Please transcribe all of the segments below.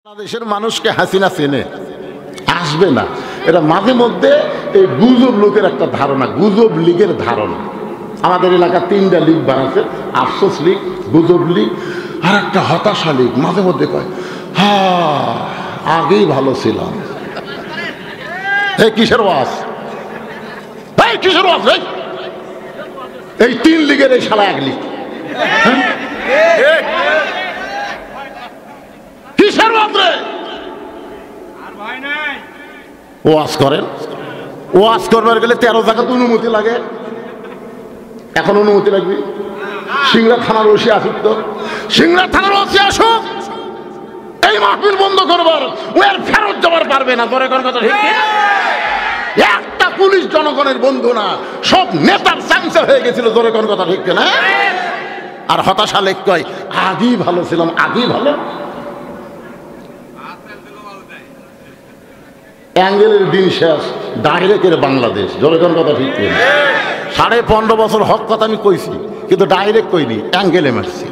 বাংলাদেশের মানুষকে হাসিনা চেনে আসবে না, এটা মাঝে মধ্যে এই গুজব লোকের একটা ধারণা, গুজব লীগের ধারণা। আমাদের এলাকা 3টা লীগ বানাচ্ছে, আফসোস লীগ, গুজব লীগ আর একটা হতাশা লীগ। মাঝে মধ্যে কয় হ্যাঁ আগেই ভালো ছিলাম। এই কিসের ওয়াজ, এই কিসের ওয়াজ? এই 3 লীগের এই শালা 1 লীগ, কিসের ওয়াজ রে? ওয়াজ করেন, ওয়াজ করবার গেলে 13 জায়গাতে অনুমতি লাগে। এখন অনুমতি লাগবে? সিংড়া থানার ওসি আসুক, তো সিংড়া থানার ওসি আসুক, এই মাহফিল বন্ধ করবার ও আর ফেরত যাবার পারবে না। ধরে কোন কথা ঠিক? একটা পুলিশ জনগণের বন্ধু না, সব নেতার চামচা হয়ে গেছিল। ধরে কোন কথা ঠিক না? আর হতাশা লেখ কয় আগেই ভালো ছিলাম, আগেই ভালো। অ্যাঙ্গেলের দিন শেষ, ডাইরেক্টের বাংলাদেশ। জনগণ কথা ঠিক নেই। 15.5 বছর হক কথা আমি কইছি, কিন্তু ডাইরেক্ট কইনি, অ্যাঙ্গেলে মারছি।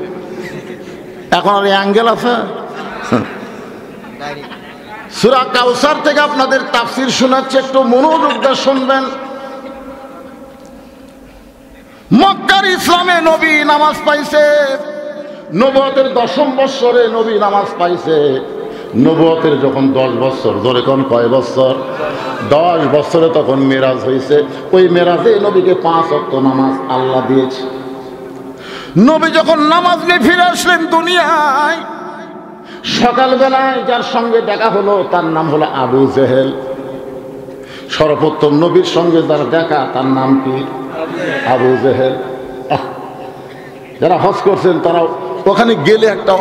এখন আর অ্যাঙ্গেল আছে? সূরা কাউসার থেকে আপনাদের তাফসীর শোনাচ্ছে, একটু মনোযোগ দিয়ে শুনবেন। মক্কার ইসলামে নবী নামাজ পাইছে, নবুয়তের 10ম বৎসরে নবী নামাজ পাইছে। নবুয়তের যখন 10 বছর, ধরে কোন কয় বছর? 10 বছরে তখন মেরাজ হয়েছে। ওই মেরাজে নবীকে 5 ওয়াক্ত নামাজ আল্লাহ দিয়েছে। নবী যখন নামাজ নিয়ে ফিরে আসলেন দুনিয়ায়, সকালবেলায় যার সঙ্গে দেখা হলো তার নাম হলো আবু জেহেল। সর্বপ্রথম নবীর সঙ্গে যার দেখা তার নাম কি? আবু জেহেল। যারা হজ করছেন তারা ওখানে গেলে একটা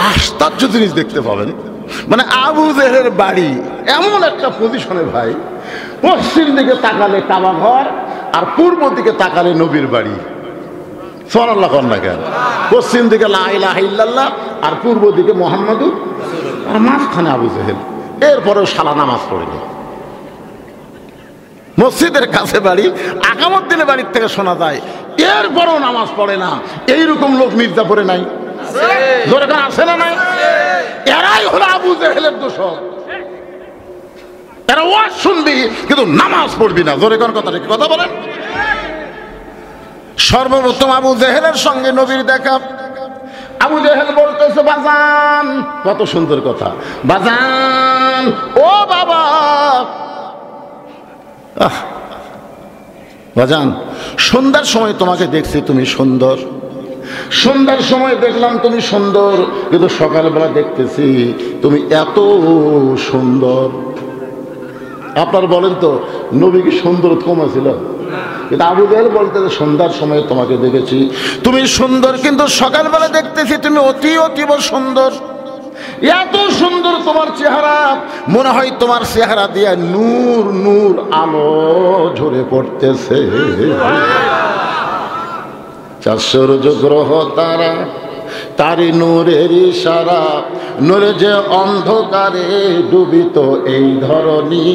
আশ্চর্য জিনিস দেখতে পাবেন। মানে আবু জেহেলের বাড়ি এমন একটা পজিশনে ভাই, পশ্চিম দিকে তাকালে কাবা ঘর, আর পূর্ব দিকে তাকালে নবীর বাড়ি। সুবহানাল্লাহ কর না কেন? পশ্চিম দিকে লা ইলাহা ইল্লাল্লাহ, আর পূর্ব দিকে মুহাম্মাদুর, আর মাঝখানে আবু জেহেল। এরপরেও শালা নামাজ পড়েনি। মসজিদের কাছে বাড়ি, আকামউদ্দিনের বাড়ির থেকে শোনা যায়, এরপরও নামাজ পড়ে না। এইরকম লোক মির্জাপুরে নাই? জোরে কোন আছে না নাই? এরাই হলো আবু জেহেলের দোষর। এরা ওয়াজ শুনবি কিন্তু নামাজ পড়বি না। জোরে কোন কথা, কথা বলেন। সর্বপ্রথম আবু জেহেলের সঙ্গে নবীর দেখা। আবু জেহেল বলতেছে বাজান, কত সুন্দর কথা, বাজান ও বাবা, বাজান সন্ধ্যার সময় তোমাকে দেখছি তুমি সুন্দর, সন্ধ্যার সময় দেখলাম তুমি সুন্দর, কিন্তু সকালবেলা দেখতেছি তুমি এত সুন্দর। আপনার বলেন তো নবী কি সুন্দর কমেছিল? কিন্তু আবু জেহেল বলতেছে সন্ধ্যার সময় তোমাকে দেখেছি তুমি সুন্দর, কিন্তু সকালবেলা দেখতেছি তুমি অতীব সুন্দর। এত সুন্দর তোমার চেহারা, মনে হয় তোমার চেহারা দিয়ে নূর নূর আলো ঝরে পড়তেছে। 4 সূর্য গ্রহ তারা তারি নূরের ইশারা, নূরে যে অন্ধকারে ডুবিত এই ধরনী।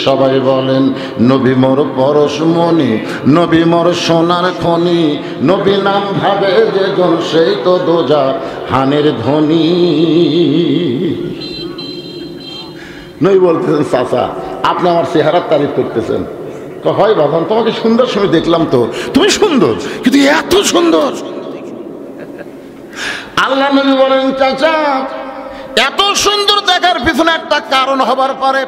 সবাই বলেন নবী মোর পরশমণি, নবী মোর সোনার খনি, নবী নাম ভাবে যে জন সেই তো দোজা হানের ধ্বনি। নবী বলতেছেন চাচা আপনি আমার চেহারার তারিফ করতেছেন? হয় বাবান, তোমাকে সুন্দর সময় দেখলাম তো, তুমি সুন্দর, কিন্তু এত সুন্দর। আল্লাহ নবী বলেন চাচা এত সুন্দর দেখার পিছনে একটা কারণ হবার পারে।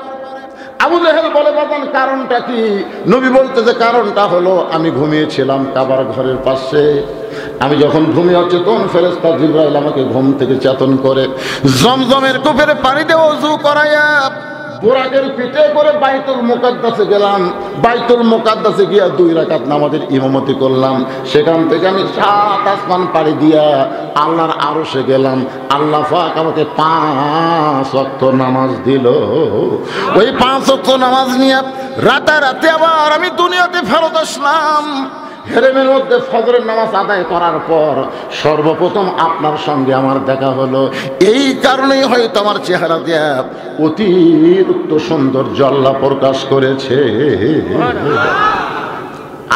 আবু জেহেল বলে বাবান কারণটা কি? নবী বলতেছে কারণটা হলো আমি ঘুমিয়েছিলাম কাবার ঘরের পাশে। আমি যখন ঘুমিয়ে অচেতন, ফেরেশতা জিবরাইল আমাকে ঘুম থেকে চেতন করে জমজমের কূপের পানি দিয়ে ওযু করাইয়া বোরাকের পিঠে করে বাইতুল মুকাদ্দাসে গেলাম। বাইতুল মুকাদ্দাসে গিয়া 2 রাকাত নামাজের ইমামতি করলাম। সেখান থেকে আমি 7 আসমান পাড়ি দিয়া আল্লাহর আরশে গেলাম। আল্লাহ পাক আমাকে 5 ওয়াক্ত নামাজ দিল। ওই 5 ওয়াক্ত নামাজ নিয়ে রাতারাতি আবার আমি দুনিয়াতে ফেরত আসলাম। হেরেমের মধ্যে ফজরের নামাজ আদায় করার পর সর্বপ্রথম আপনার সঙ্গে আমার দেখা হলো। এই কারণেই হয়তো আমার চেহারা দিয়ে অতিরিক্ত সৌন্দর্য আল্লাহ প্রকাশ করেছে।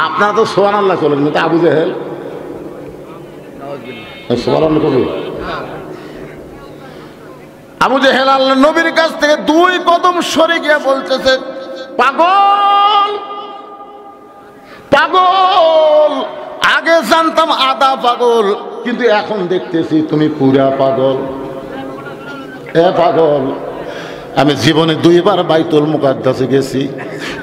আপনারা তো সুবহানাল্লাহ বলেন, কিন্তু আবু জেহেল সুবহানাল্লাহ কবি আবু জেহেল আল্লাহ নবীর কাছ থেকে 2 কদম সরে গিয়ে বলতেছে, পাগল পাগল, আগে জানতাম আধা পাগল, কিন্তু এখন দেখতেছি তুমি পুরা পাগল। এ পাগল, আমি জীবনে 2 বার বাইতুল মুকাদ্দাসে গেছি।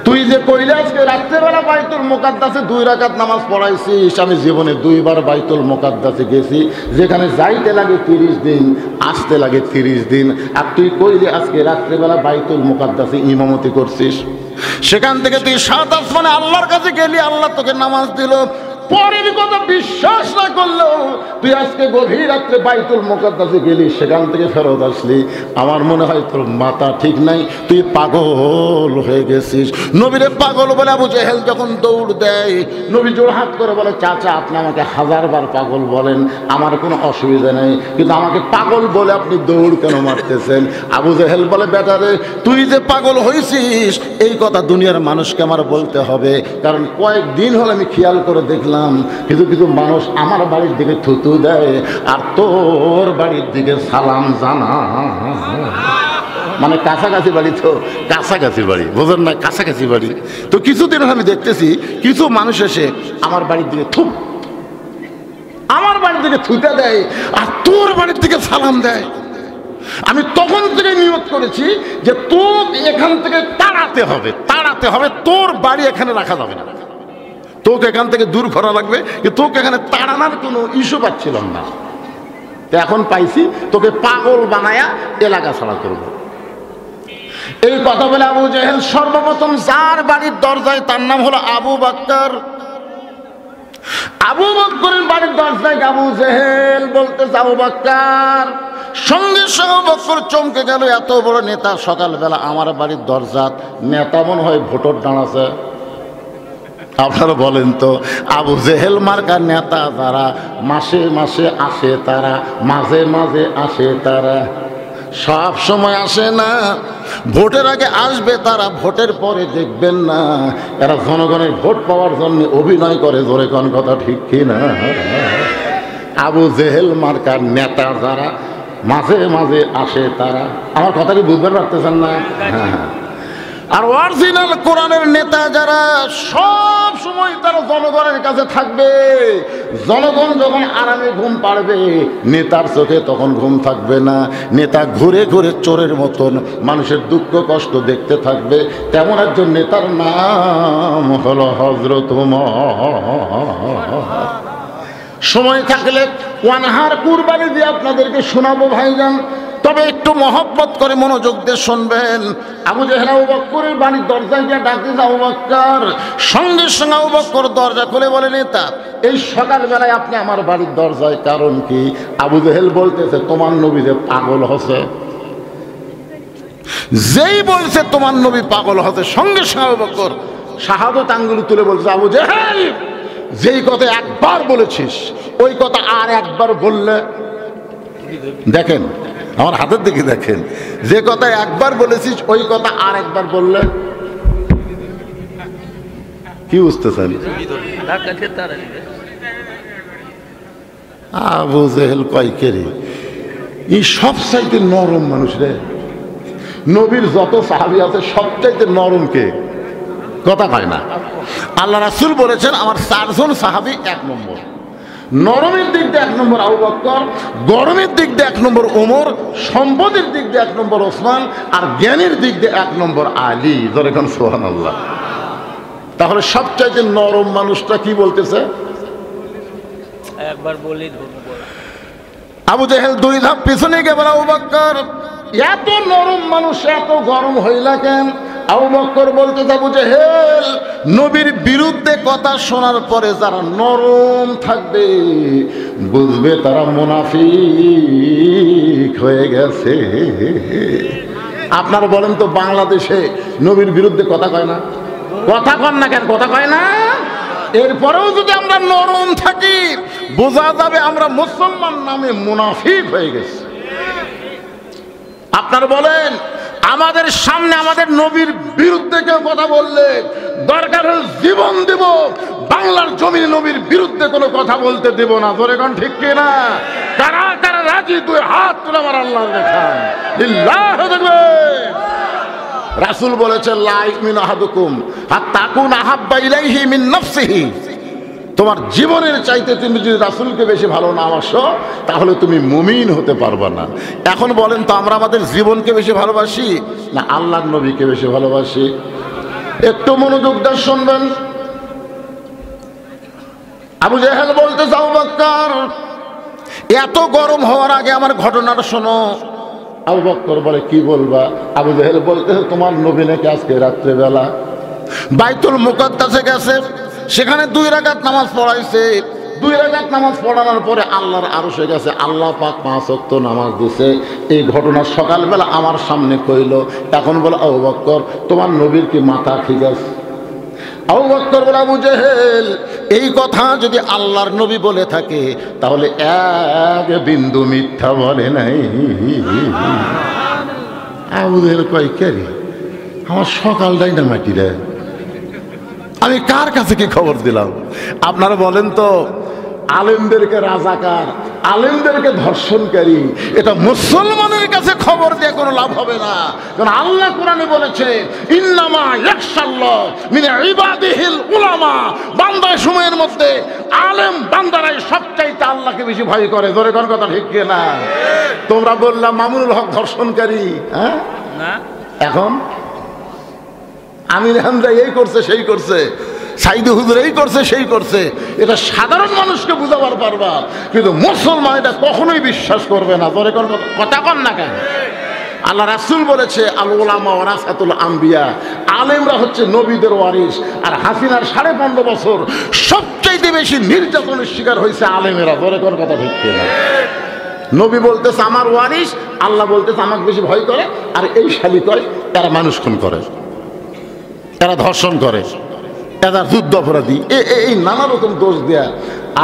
তুই যে কইলে আজকে রাত্রেবেলা বাইতুল মুকাদ্দাসে 2 রাকাত নামাজ পড়াইছিস, আমি জীবনে 2 বার বাইতুল মুকাদ্দাসে গেছি, যেখানে যাইতে লাগে 30 দিন, আসতে লাগে 30 দিন। আর তুই কইলে আজকে রাত্রেবেলা বাইতুল মুকাদ্দাসে ইমামতি করছিস, সেখান থেকে তুই 7 আসমানে আল্লাহর কাছে গেলি, আল্লাহ তোকে নামাজ দিল। পরের কথা বিশ্বাস না করলেও তুই আজকে গভীর রাত্রে বাইতুল মুকাদ্দাসে গেলি, সেখান থেকে ফেরত আসলি। আমার মনে হয় তোর মাথা ঠিক নাই, তুই পাগল হয়ে গেছিস। নবীরে পাগল বলে আবু জেহেল যখন দৌড় দেয়, নবী জোড়হাত করে বলে, চাচা আপনি আমাকে 1000 বার পাগল বলেন, আমার কোনো অসুবিধা নেই, কিন্তু আমাকে পাগল বলে আপনি দৌড় কেন মারতেছেন? আবু জেহেল বলে, বেটারে তুই যে পাগল হয়েছিস এই কথা দুনিয়ার মানুষকে আমার বলতে হবে, কারণ কয়েকদিন হলে আমি খেয়াল করে দেখলাম কিছু কিছু মানুষ আমার বাড়ির দিকে থুতু দেয় আর তোর বাড়ির দিকে সালাম জানা, মানে কাছাকাছি বাড়ি, তো কাছাকাছি বাড়ি, বোঝেন না, কাছাকাছি বাড়ি। তো কিছুদিন আমি দেখতেছি কিছু মানুষ এসে আমার বাড়ির দিকে আমার বাড়ির দিকে থুতে দেয় আর তোর বাড়ির দিকে সালাম দেয়। আমি তখন থেকে নিয়ত করেছি যে তোর এখান থেকে তাড়াতে হবে, তোর বাড়ি এখানে রাখা যাবে না, তোকে এখান থেকে দূর করা লাগবে, তোকে এখানে তাড়ানোর কোনো ইস্যু পাচ্ছিলাম না। তো এখন পাইছি, তোকে পাগল বানায়া এলাকা ছাড়া করব। এই কথা বলে আবু জেহেল সর্বপ্রথম যার বাড়ির দরজায়, তার নাম হলো আবু বকর। আবু বকরের বাড়ির দরজায় আবু জেহেল বলতে, আবু বকর। সঙ্গে সঙ্গে আবু বকর চমকে গেল, এত বড় নেতা সকালবেলা আমার বাড়ির দরজাত, নেতা মনে হয় ভোটর দাঁড়াছে। আপনারা বলেন তো, আবু জেহেল মার্কার নেতা যারা মাসে মাসে আসে, তারা মাঝে মাঝে আসে, তারা সব সময় আসে না। ভোটের আগে আসবে তারা, ভোটের পরে দেখবেন না। এরা জনগণের ভোট পাওয়ার জন্য অভিনয় করে, জোরে কোন কথা ঠিক কিনা? আবু জেহেল মার্কার নেতা যারা মাঝে মাঝে আসে, তারা, আমার কথা কি বুঝতে পারতেছেন না? হ্যাঁ। আর অরিজিনাল কোরআনের নেতা যারা, সব সময় তারা জনগণের কাছে থাকবে। জনগণ যখন আরামে ঘুম পাড়বে, নেতার চোখে তখন ঘুম থাকবে না। নেতা ঘুরে ঘুরে চোরের মতন মানুষের দুঃখ কষ্ট দেখতে থাকবে। তেমন একজন নেতার নাম হলো হযরত ওমর। সময় থাকলে ওয়ানহার কুরবানি দিয়ে আপনাদেরকে শোনাবো ভাইজান, তবে একটু মহব্বত করে মনোযোগ দিয়ে শুনবেন। আবু জেহেল আবু বকরের বাড়ির দরজায় গিয়ে ডাকতে, আবু বকর। সঙ্গে সঙ্গে আবু বকর দরজা খুলে বলে, নেতা এই সকালবেলায় আপনি আমার বাড়ির দরজায়, কারণ কি? আবু জেহেল বলতেছে তোমার নবী যে পাগল হচ্ছে। যেই বলছে তোমার নবী পাগল হচ্ছে, সঙ্গে সঙ্গে আবু বকর শাহাদত আঙ্গুল তুলে বলছে, আবু জেহেল যেই কথা একবার বলেছিস ওই কথা আর একবার বললে, দেখেন আমার হাতের দিকে দেখেন, যে কথা একবার বলেছিস ওই কথা আর একবার বললে কি বুঝতেছেন? আবু জেহেল কয়, কে রে এই সবচাইতে নরম মানুষ রে, নবীর যত সাহাবী আছে সবচাইতে নরম কে? কথা কয় না। আল্লাহ রাসূল বলেছেন আমার 4 জন সাহাবী 1 নম্বর। নরমের দিক দিয়ে 1 নম্বর আবু বকর, গরমের দিক দিয়ে 1 নম্বর ওমর, সম্পদের দিক দিয়ে 1 নম্বর ওসমান, আর জ্ঞানের দিক দিয়ে 1 নম্বর আলী। ধরে কোন সুবহানাল্লাহ। তাহলে সবচাইতে নরম মানুষটা কি বলতেছে? একবার বলি। আবু জেহেল 2 ধাপ পিছনে গিয়ে বলে, আবু বকর এত নরম মানুষ এত গরম হইলা কেন? আবু বকর বলতে, আবু জেহেল নবীর বিরুদ্ধে কথা শোনার পরে যারা নরম থাকবে বুঝবে তারা মুনাফিক হয়ে গেছে। আপনারা বলেন তো, বাংলাদেশে নবীর বিরুদ্ধে কথা কয় না? কথা কন না কেন? কথা কয় না। এরপরেও যদি আমরা নরম থাকি বোঝা যাবে আমরা মুসলমান নামে মুনাফিক হয়ে গেছি। আপনারা বলেন, আমাদের সামনে আমাদের নবীর বিরুদ্ধে কেউ কথা বললে দরকার হলে জীবন দেব, বাংলার জমিনে নবীর বিরুদ্ধে কোনো কথা বলতে দেব না। ধরে কোন ঠিক কিনা? কারা কারা রাজি, দুই হাত তুলে আমার আল্লাহ দেখান, লিল্লাহি তাকবীর। রাসূল বলেছেন লা ইউমিনু আহাদুকুম হাত্তা তাকুনা আহাব্বা ইলাইহি মিন নাফসিহি। তোমার জীবনের চাইতে তুমি যদি রাসূলকে বেশি ভালো না বাসো তাহলে তুমি মুমিন হতে পারবে না। এখন বলেন তো আমরা আমাদের জীবনকে বেশি ভালোবাসি না আল্লাহর নবীকে বেশি ভালোবাসি? একটু মনোযোগ দিয়ে শুনবেন। আবু জেহেল বলতে আবু বকর এত গরম হওয়ার আগে আমার ঘটনাটা শোনো। আবু বকর বলে কি বলবা? আবু জেহেল বলতে তোমার নবী নাকি আজকে রাত্রেবেলা বাইতুল মুকাদ্দাসে গেছে, সেখানে 2 রাকাত নামাজ পড়াইছে। 2 রাকাত নামাজ পড়ানোর পরে আল্লাহর আরশে গেছে, আল্লাহ পাক 5 ওয়াক্ত নামাজ দিছে। এই ঘটনা সকালবেলা আমার সামনে কইল। এখন বলে আবু বকর তোমার নবীর কি মাথা ঠিক আছে? আবু বকর বলে আবু জেহেল এই কথা যদি আল্লাহর নবী বলে থাকে তাহলে এক বিন্দু মিথ্যা বলে নাই। আবু জেহেল কয় কে রে, আমার সকালটাই না মাটিরে, আমি কার কাছে কি খবর দিলাম? আপনারা বলেন তো, আলেমদেরকে রাজাকার, আলেমদেরকে ধর্ষণকারী, এটা মুসলমানের কাছে খবর দিয়ে কোনো লাভ হবে না। কারণ আল্লাহ কোরআনে বলেছে ইন্নামা ইয়াখশাল্লাহ মিন ইবাদিহিল উলামা। বান্দার সময়ের মধ্যে আলেম বান্দারাই সবচাইতে আল্লাহকে বেশি ভয় করে। ধরে কোন কথা ঠিক কি না? তোমরা বললাম মামুনুল হক ধর্ষণকারী, হ্যাঁ না, এখন আমির হামজা এই করছে সেই করছে, সাইদি হুজুর এই করছে সেই করছে, এটা সাধারণ মানুষকে বুঝাবার পারবা, কিন্তু মুসলমান এটা কখনোই বিশ্বাস করবে না। তোর এখন কথা কন না কেন? আল্লাহ রাসূল বলেছে আল উলামা ওয়ারাসাতুল আম্বিয়া, আলেমরা হচ্ছে নবীদের ওয়ারিস। আর হাসিনার 15.5 বছর সবচাইতে বেশি নির্যাতনের শিকার হয়েছে আলেমেরা। তোর এখন কথা ঠিক না? নবী বলতেছে আমার ওয়ারিস, আল্লাহ বলতেছে আমাকে বেশি ভয় করে, আর এই শালি করে তারা মানুষ খুন করে, তারা ধর্ষণ করে, এরা যুদ্ধ অপরাধী, এই নানা রকম দোষ দেয়া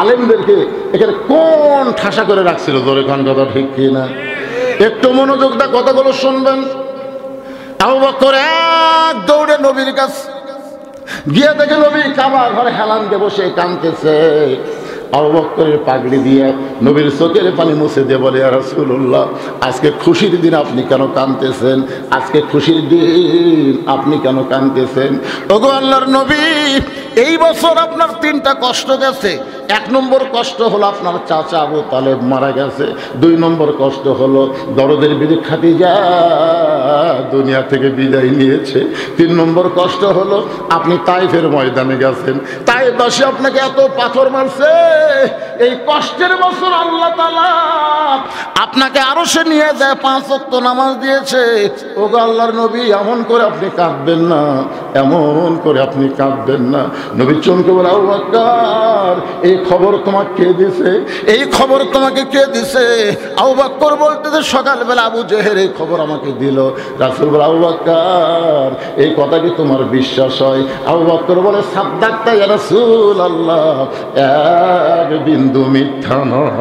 আলেমদেরকে এখানে কোন ঠাসা করে রাখছিল? জোরে খান কথা ঠিক কি না? একটু মনোযোগ দা কথাগুলো শুনবেন। আবু বকর এক দৌড়ে নবীর কাছে গিয়ে দেখে নবী কাবা ঘরে হেলান দিয়ে বসে কাঁদতেছে। আবু বকরের পাগড়ি দিয়ে নবীর চোখের পানি মুছে দিয়ে বলে ইয়া রাসূলুল্লাহ আজকে খুশির দিন আপনি কেন কাঁদতেছেন? আজকে খুশির দিন আপনি কেন কাঁদতেছেন? ওগো আল্লাহর নবী, এই বছর আপনার 3টা কষ্ট গেছে। 1 নম্বর কষ্ট হলো আপনার চাচা আবু তালেব মারা গেছে। 2 নম্বর কষ্ট হলো দরদের বিবি খাদিজা দুনিয়া থেকে বিদায় নিয়েছে। 3 নম্বর কষ্ট হলো আপনি তাইফের ময়দানে গেছেন, তাইফবাসী আপনাকে এত পাথর মারছে। এই কষ্টের বছর আল্লাহ তাআলা আপনাকে আরশে নিয়ে যায়, 5 ওয়াক্ত নামাজ দিয়েছে। ওগো আল্লাহর নবী, এমন করে আপনি কাঁদবেন না, এমন করে আপনি কাঁদবেন না। নবী চমকে বলে আবু বকর এই খবর তোমাকে কে দিছে? এই খবর তোমাকে কে দিছে? আবু বকর বলতেছে সকালবেলা আবু জেহেল এই খবর আমাকে দিল। রাসূল বলে আবু বকর এই কথা কি তোমার বিশ্বাস হয়? আবু বকর বলে সাদ্দাক্তা ইয়া রাসূলুল্লাহ, এক বিন্দু মিথ্যা নয়।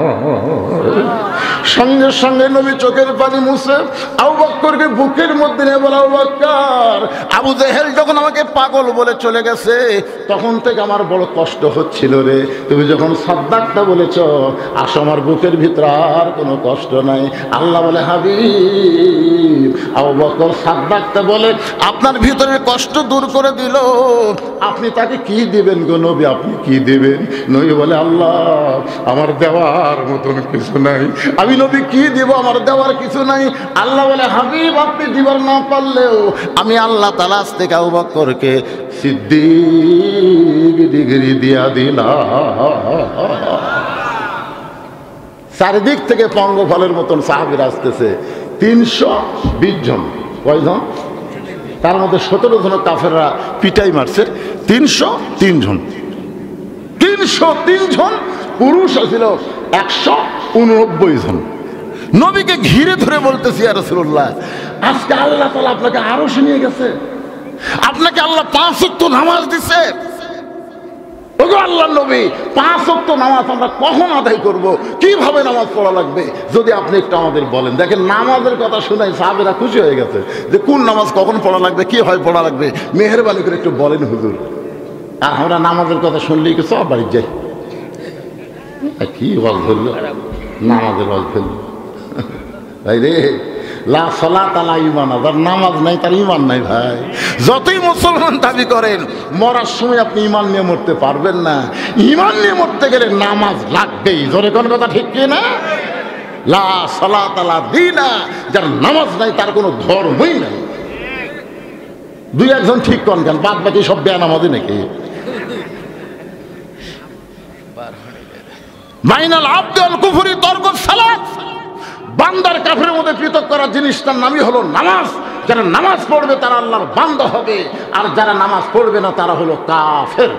সঙ্গে সঙ্গে নবী চোখের পানি মুছে আবু বকরকে বুকের মধ্যে নিয়ে বলে আবু বকর, আবু জেহেল যখন আমাকে পাগল বলে চলে গেছে তখন থেকে আমার বড় কষ্ট হচ্ছিল রে। তুমি যখন সাদ্দাক্তা বলেছ আসো আমার বুকের ভিতর আর কোনো কষ্ট নাই। আল্লাহ বলে হাবিব, আবু বকর সাদ্দাক্তা বলে আপনার ভিতরের কষ্ট দূর করে দিল, আপনি তাকে কি দিবেন গো নবী? আপনি কি দিবেন? নবী বলে আল্লাহ আমার দেওয়ার মতন কিছু নাই। আমি নবী কি দিব? আমার দেওয়ার কিছু নাই। আল্লাহ বলে হাবিব আপনি দিবার না পারলেও আমি আল্লাহ তাআলা আজ থেকে আবু বকরকে সিদ্দিক ডিগ্রি দিয়া দিলাম। চারিদিক থেকে পঙ্গফলের মতন সাহাবীরা আসতেছে, 320 জন। কয়জন? তার মধ্যে 17 জন কাফেররা পিটাই মারছে। 303 জন, 303 জন পুরুষ ছিল 189 জন। নবীকে ঘিরে ধরে বলতেছি ইয়া রাসূলুল্লাহ আজকে আল্লাহ তাআলা আপনাকে আরশে নিয়ে গেছে, আপনাকে আল্লাহ 5 ওয়াক্ত নামাজ দিছে। ওগো আল্লাহর নবী, 5 ওয়াক্ত নামাজ আমরা কখন আদায় করব? কিভাবে নামাজ পড়া লাগবে যদি আপনি একটু আমাদের বলেন। দেখেন নামাজের কথা শুনে সাহাবীরা খুশি হয়ে গেছে যে কোন নামাজ কখন পড়া লাগবে, কি হয় পড়া লাগবে, মেহেরবানি করে একটু বলেন হুজুর। আর আমরা নামাজের কথা শুনলেই কি সব বাড়ি যাই, কি ওয়াজ ধরল, নামাজের ওয়াজ ধরল। ভাই রে, লা সালাত লা ঈমান, যার নামাজ নাই তার ঈমান নাই ভাই। যতই মুসলমান দাবি করেন, মরার সময় আপনি ঈমান নিয়ে মরতে পারবেন না। ঈমান নিয়ে মরতে গেলে নামাজ লাগবেই। জোরে কোন কথা ঠিক কি না? লা সালাত লা দীনা, যার নামাজ নাই তার কোনো ধর্মই নাই। দুই একজন ঠিক কন কেন, বাদ বাকি সব বেনামাজি নাকি? মাইনাল আব্দুল কুফরি তরকুস সালাত, বান্দার কাফেরের মধ্যে পৃথক করার জিনিসটার নামই হলো নামাজ। যারা নামাজ পড়বে তারা আল্লাহর বান্দা হবে, আর যারা নামাজ পড়বে না তারা হলো কাফের।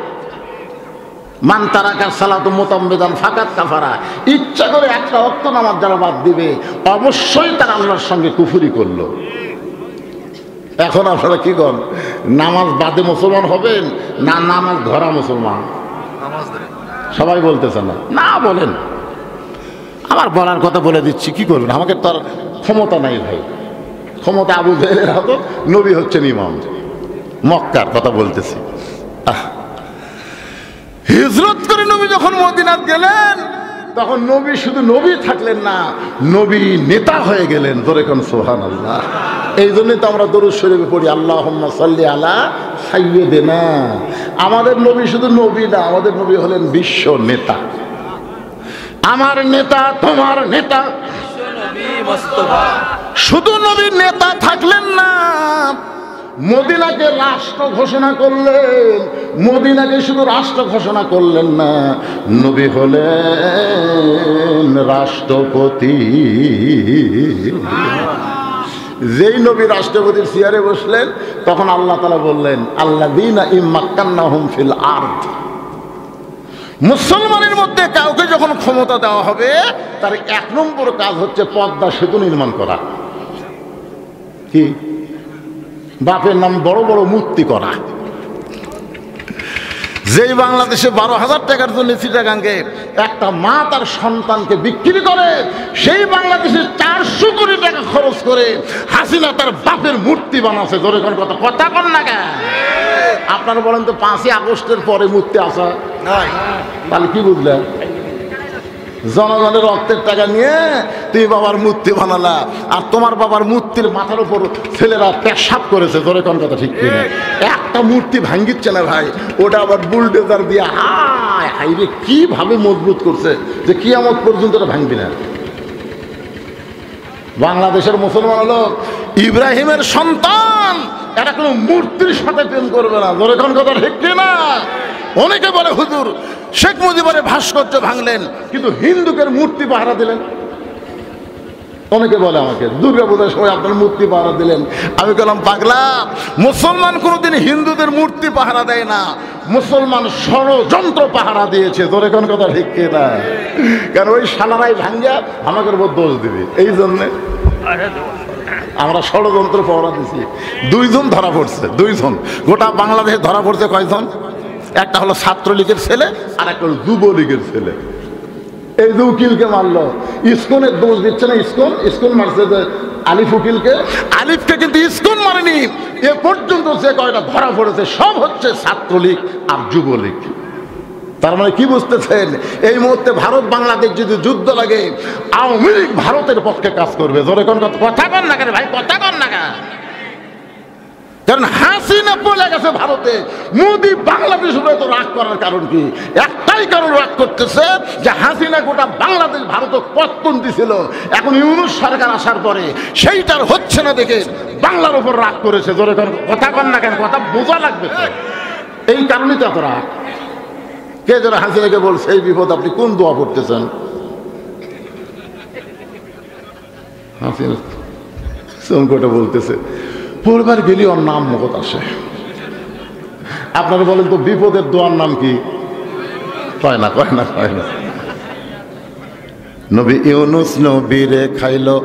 মান তারাকা সালাতু মুতাম্মিদান ফাকাত কাফারা, ইচ্ছা করে একটা ওয়াক্ত নামাজ যারা বাদ দিবে অবশ্যই তারা আল্লাহর সঙ্গে কুফরি করলো। এখন আপনারা কি করেন, নামাজ বাদে মুসলমান হবেন না নামাজ ধরা মুসলমান? সবাই বলতেছে না, না বলেন। আমার বলার কথা বলে দিচ্ছি, কি করবেন, আমাকে তার ক্ষমতা নাই ভাই। ক্ষমতা আবু জেহেলের হাতে, নবী হচ্ছেন ইমাম। মক্কার কথা বলতেছি। হিজরত করে নবী যখন মদিনাত গেলেন, তখন নবী শুধু নবী থাকলেন না, নবী নেতা হয়ে গেলেন। জোরে কোন সুবহানাল্লাহ। এই জন্যই তো আমরা দরুদ শরীফে পড়ি, আল্লাহুম্মা সাল্লি আলা সাইয়্যিদিনা। আমাদের নবী শুধু নবী না, আমাদের নবী হলেন বিশ্ব নেতা। আমার নেতা, তোমার নেতা। শুধু নবী নেতা থাকলেন না, মদিনাকে রাষ্ট্র ঘোষণা করলেন। মদিনাকে শুধু রাষ্ট্র ঘোষণা করলেন না, নবী হলেন রাষ্ট্রপতি। যেই নবী রাষ্ট্রপতির চেয়ারে বসলেন, তখন আল্লাহ তাআলা বললেন, আল্লাযীনা ইম্মাক্কান্নাহুম ফিল আরদ। মুসলমানের মধ্যে কাউকে যখন ক্ষমতা দেওয়া হবে, তার এক নম্বর কাজ হচ্ছে পদ্মা সেতু নির্মাণ করা। কি? বাপের নাম বড় বড় মূর্তি করা। যেই বাংলাদেশে 12,000 টাকার জন্য চিটাগাঙ্গে একটা মা তার সন্তানকে বিক্রি করে, সেই বাংলাদেশে 400 কোটি টাকা খরচ করে হাসিনা তার বাপের মূর্তি বানাচ্ছে। ধরে কোন কথা, কথা কন না কেন? আপনারা বলেন তো 5ই আগস্টের পরে মূর্তি আসা নাই, তাহলে কি বুঝলেন? জনগণের রক্তের টাকা নিয়ে তুমি বাবার মূর্তি বানালা, আর তোমার বাবার মূর্তির মাথার উপর ছেলেরা পেশাব করেছে। ধরে কোন কথা ঠিক কিনা? একটা মূর্তি ভাঙ্গিচ্ছে না ভাই, ওটা আবার বুলডোজার দিয়ে হায় হাইরে কিভাবে মজবুত করছে যে কিয়ামত পর্যন্ত এটা ভাঙবি না। বাংলাদেশের মুসলমান হলো ইব্রাহিমের সন্তান, এটা কোনো মূর্তির সাথে প্রেম করবে না। ধরে কোন কথা ঠিক কিনা? অনেকে বলে হুজুর শেখ মুজিবের ভাস্কর্য ভাঙলেন কিন্তু হিন্দুকের মূর্তি পাহারা দিলেন। অনেকে বলে আমাকে, দুর্গা পূজার সময় আপনার মূর্তি পাহারা দিলেন। আমি বললাম, পাগলা, মুসলমান কোনোদিন হিন্দুদের মূর্তি পাহারা দেয় না, মুসলমান ষড়যন্ত্র পাহারা দিয়েছে। ধরে কোন কথা ঠিক কিনা? কারণ ওই শালারাই ভাঙ্গা আমাকে উপর দোষ দিবে, এই জন্যে আমরা ষড়যন্ত্র পাহারা দিছি। 2 জন ধরা পড়ছে, 2 জন। গোটা বাংলাদেশে ধরা পড়ছে কয়জন? একটা হলো ছাত্রলীগের ছেলে, আর একটা হলো যুবলীগের ছেলে। এই যে উকিলকে মারলো, ইসকনের দোষ দিচ্ছে না, ইসকন মারছে যে আলিফ উকিলকে। আলিফকে কিন্তু ইসকন মারেনি। এ পর্যন্ত যে কয়টা ধরা পড়েছে সব হচ্ছে ছাত্রলীগ আর যুবলীগ। তার মানে কি বুঝতেছেন? এই মুহূর্তে ভারত বাংলাদেশ যদি যুদ্ধ লাগে, আওয়ামী লীগ ভারতের পক্ষে কাজ করবে। জোরে কোন কথা কন না কেন ভাই, কথা কন না কেন? কারণ হাসিনা বলে গেছে ভারতে, মোদি বাংলাদেশ উপরে তো রাগ করার কারণ কি? একটাই কারণ, রাগ করতেছে যে হাসিনা গোটা বাংলাদেশ ভারত পত্তন দিছিল। এখন ইউনূস সরকার আসার পরে সেইটার হচ্ছে না দেখে বাংলার উপর রাগ করেছে। জোরে কথা কন না কেন? কথা বোঝা লাগবে তো। এই কারণেই তো এত রাগ। কে যেন হাসিনাকে বলছে এই বিপদ, আপনি কোন দোয়া পড়তেছেন? হাসিনা সংকটে বলতেছে, পড়বার গেলে ওর নাম মুখত আসে। আপনারা বলেন তো বিপদের দোয়ার নাম কি? কয় না, কয় না, কয় না। নবী ইউনূস নবীরে খাইলো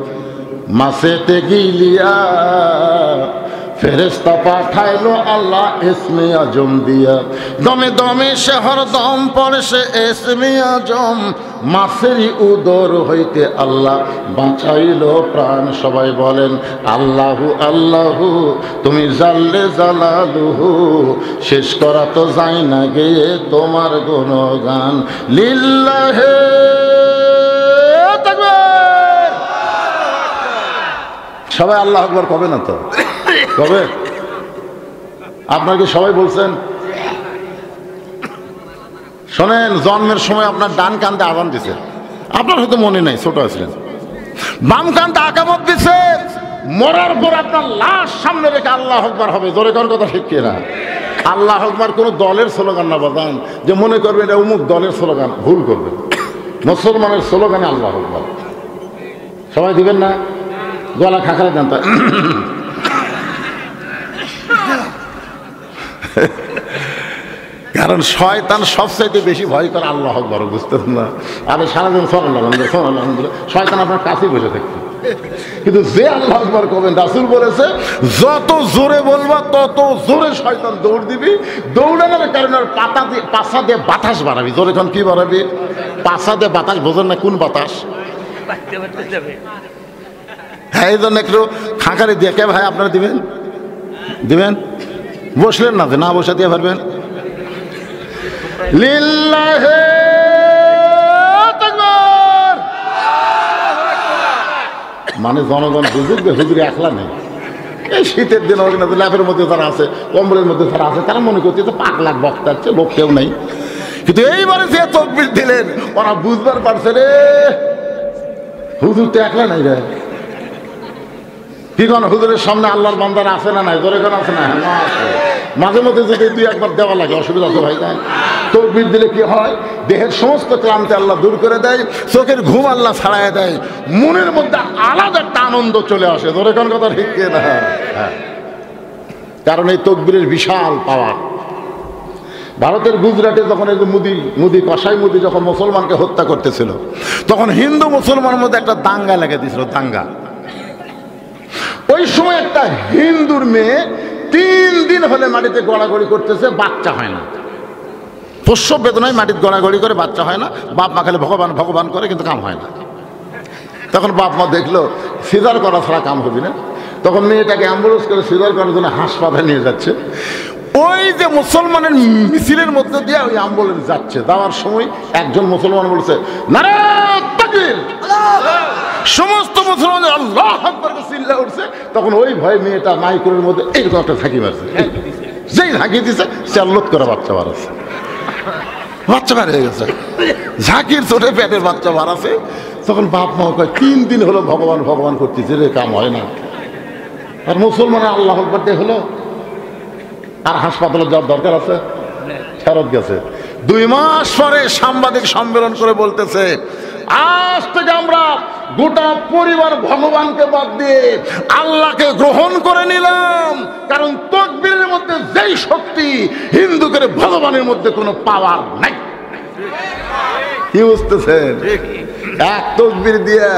মাছেতে গিলিয়া, ফেরেশতা পাঠাইলো আল্লাহ ইসমে আজম দিয়া। দমে দমে সে হরদম পড়ে সে ইসমে আজম, মাছেরই উদর হইতে আল্লাহ বাঁচাইলো প্রাণ। সবাই বলেন আল্লাহু আল্লাহু, তুমি জাল্লে জালালুহু, শেষ করা তো যায় না গেয়ে তোমার গুণগান। লিল্লাহে তাকবীর। সবাই আল্লাহ আকবার কবে না তো? কবে? আপনার কি সবাই বলছেন? শোনেন, জন্মের সময় আপনার ডান কান্দে আযান দিছে, আপনার হয়তো মনে নাই, ছোট আছিলেন। বাম কান্দে আকামত দিছে, মরার পর আপনার লাশ সামনে রেখে আল্লাহ আকবার হবে। জোরে কোন কথা ঠিক কিনা? আল্লাহ আকবার কোনো দলের স্লোগান না বাদান, যে মনে করবে এটা অমুক দলের স্লোগান, ভুল করবে। মুসলমানের স্লোগানে আল্লাহ আকবার। সবাই দিবেন না? গলা খাকারে দেন। কারণ শয়তান সবচাইতে বেশি ভয় করে আল্লাহ আকবার, বুঝতেন না? আরে সারাদিন আলহামদুলিল্লাহ, শয়তান আপনার কাছেই বসে থাকবে। কিন্তু যে আল্লাহ আকবার করবেন, রাসূল বলেছে যত জোরে বলবা তত জোরে শয়তান দৌড় দিবি। দৌড়ানোর কারণে পাছা দিয়ে বাতাস বাড়াবি। জোরে এখন কি বাড়াবি? পাছা দিয়ে বাতাস। বোঝেন না কোন বাতাস? হ্যাঁ, এই জন্য একটু খাঁকারি দিয়ে, কে ভাই আপনারা দিবেন? দিবেন? বসলেন না, না বসে দিয়ে পারবেন? লিল্লাহে তাকবীর। মানে জনগণ বুঝুক যে হুজুর একলা নেই। এই শীতের দিন ল্যাপের মধ্যে যারা আছে, কম্বলের মধ্যে যারা আছে, তারা মনে করছে তো পাগলা বক্তা হচ্ছে, লোক কেউ নেই। কিন্তু এইবারে যে তাকবীর দিলেন, ওরা বুঝবার পারছে রে হুজুর তো একলা নাই রে। কি কোন হুজুরের সামনে আল্লাহর বান্দারা আছে না নাই? জোরে কোন আছে না? মাঝে মধ্যে যদি দুই একবার দেওয়া লাগে, অসুবিধা আছে ভাই? তাই তাকবীর দিলে কি হয়? দেহের সমস্ত ক্লান্তি আল্লাহ দূর করে দেয়, চোখের ঘুম আল্লাহ ছাড়াই দেয়, মনের মধ্যে আলাদা একটা আনন্দ চলে আসে। জোরে কোন কথা ঠিক না? হ্যাঁ, কারণ এই তাকবীরের বিশাল পাওয়ার। ভারতের গুজরাটে যখন এই মুদি কসাই মুদি যখন মুসলমানকে হত্যা করতেছিল, তখন হিন্দু মুসলমানের মধ্যে একটা দাঙ্গা লেগে দিয়েছিল, দাঙ্গা। ওই সময় একটা হিন্দুর মেয়ে 3 দিন হলে মাটিতে গড়াগড়ি করতেছে, বাচ্চা হয় না। প্রসব বেদনায় মাটিতে গড়াগড়ি করে, বাচ্চা হয় না। বাপ মা খালি ভগবান ভগবান করে, কিন্তু কাম হয় না। তখন বাপ মা দেখলো সিজার করা ছাড়া কাম হবে না, তখন মেয়েটাকে অ্যাম্বুলেন্স করে সিজার করার জন্য হাসপাতালে নিয়ে যাচ্ছে। ওই যে মুসলমানের মিছিলের মধ্যে দিয়ে ওই অ্যাম্বুলেন্স যাচ্ছে, যাওয়ার সময় একজন মুসলমান বলছে নারে তাকবীর। সমস্ত মুসলমান আল্লাহু আকবার চিল্লা উঠছে। তখন ওই ভয় মেয়েটা মাইক্রোর মধ্যে এইরকম একটা ঝাঁকি মারছে, যেই ঝাঁকি দিছে চাল্লত করে বাচ্চা বাড়াচ্ছে। বাচ্চা বার হয়ে গেছে, ঝাঁকির চোটে পেটের বাচ্চা বাড়াছে। তখন বাপ মা কয় 3 দিন হলো ভগবান ভগবান করতেছে রে, কাম হয় না। আর মুসলমানের আল্লাহ আকবার দিয়ে হলো, আর হাসপাতালে যাওয়ার দরকার আছে? ফেরত গেছে। 2 মাস পরে সাংবাদিক সম্মেলন করে বলতেছে আজ থেকে আমরা গোটা পরিবার ভগবানকে বাদ দিয়ে আল্লাহকে গ্রহণ করে নিলাম। কারণ তাকবীরের মধ্যে যেই শক্তি, হিন্দুদের ভগবানের মধ্যে কোনো পাওয়ার নাই। কি বুঝতেছেন? এক তাকবীর দিয়ে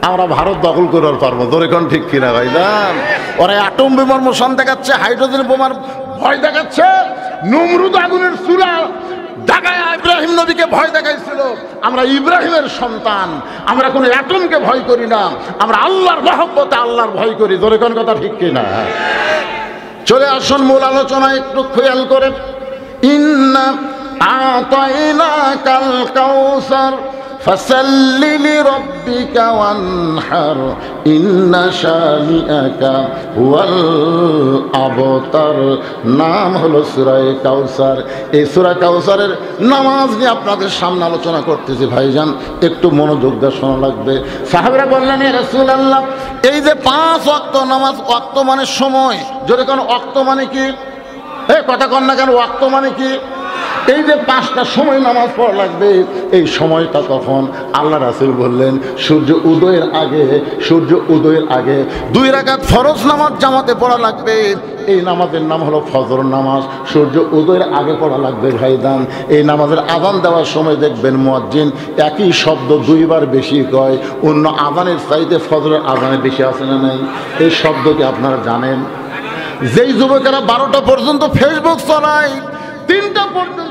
আমরা ভারত দখল করার পারবো। ধরে কোন ঠিক কিনা ভাই? জান ওরা অ্যাটম বোমার মোশন দেখাচ্ছে, হাইড্রোজেন বোমার ভয় দেখাচ্ছে, নমরুদ আগুনের চূড়া ঢাকায় ইব্রাহিম নবীকে ভয় দেখাইছিল। আমরা ইব্রাহিমের সন্তান, আমরা কোনো অ্যাটমকে ভয় করি না, আমরা আল্লাহর মহব্বতে আল্লাহর ভয় করি। ধরে কোন কথা ঠিক কিনা? চলে আসুন মূল আলোচনা একটু খেয়াল করে। ইন্না আতাইনাকাল কাউসার ফাসাল্লি লিরাব্বিকা ওয়ানহার ইন্না শানিআকা হুয়াল আবতার। নাম হলো সূরা কাউসার। এই সূরা কাউসারের নামাজ নিয়ে আপনাদের সামনে আলোচনা করতেছি। ভাইজান একটু মনোযোগ দিয়ে শোনা লাগবে। সাহাবারা বললেন ইয়া রাসূলুল্লাহ, এই যে 5 ওয়াক্ত নামাজ, ওয়াক্ত মানে সময়। যদি কোন ওয়াক্ত মানে কি? কথা কন না কেন? ওয়াক্ত মানে কি? এই যে 5টা সময় নামাজ পড়া লাগবে, এই সময়টা কখন? আল্লাহ রাসূল বললেন সূর্য উদয়ের আগে। সূর্য উদয়ের আগে 2 রাকাত ফরজ নামাজ জামাতে পড়া লাগবে। এই নামাজের নাম হলো ফজর নামাজ। সূর্য উদয়ের আগে পড়া লাগবে ভাইদান। এই নামাজের আযান দেওয়ার সময় দেখবেন মুয়াজ্জিন একই শব্দ 2 বার বেশি কয়। অন্য আযানের চাইতে ফজরের আযানে বেশি আছে না নাই? এই শব্দকে আপনারা জানেন? যেই যুবকেরা 12টা পর্যন্ত ফেসবুক চালায়, 3টা পর্যন্ত